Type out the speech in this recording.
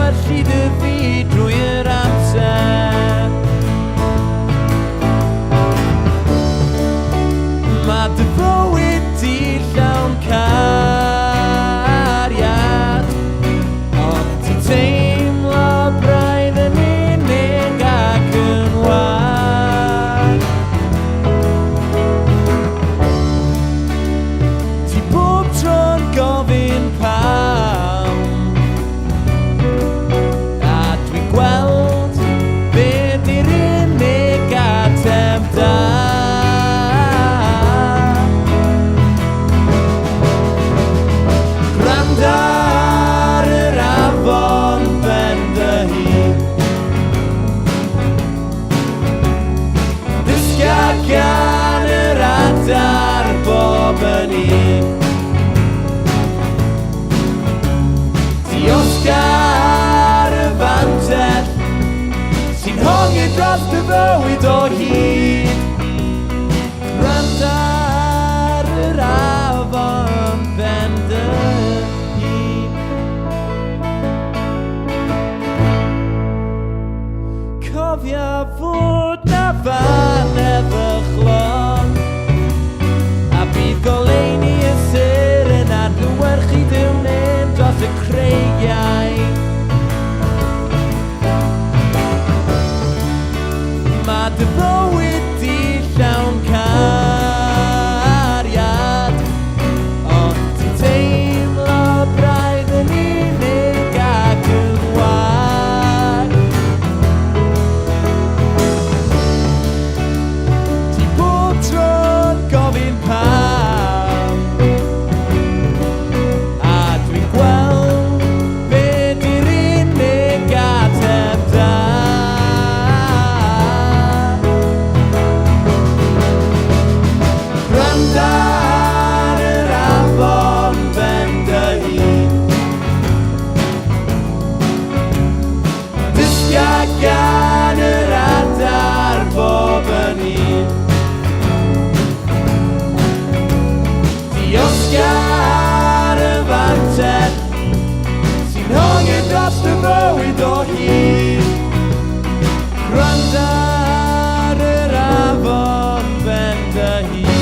adlewyrchu dy fi drwy'r amser. Mae dy fywyd di llawn cariad, ond ti'n teimlo braidd yn unig ac yn wag. Ti bob tro'n gofyn pam, a dwi'n gweld be di'r unig ateb da. Ar yr afon ben dy hun, dysga gan yr adar bob yn un. Diosgar y fantell sy'n hongi dros dy fywyd o hyd. Gwrando ar yr afon ben dy hun. Cofia fod na fan efo chlon, a bydd goleuni y syr yn adlewyrchu diwnym dros y creigiau. Mae dy fywyd di llawn cariad, ond ti'n teimlo braidd yn unig ac yn wag. Ti bob tro'n gofyn pam, a dwi'n gweld be di'r unig ateb da. Gwrando ar yr afon ben dy hun, dysga gan yr adar bob yn un. Diosgar y fantell sy'n hongi dros dy fywyd o hyd. Gwrando ar yr afon ben dy hun.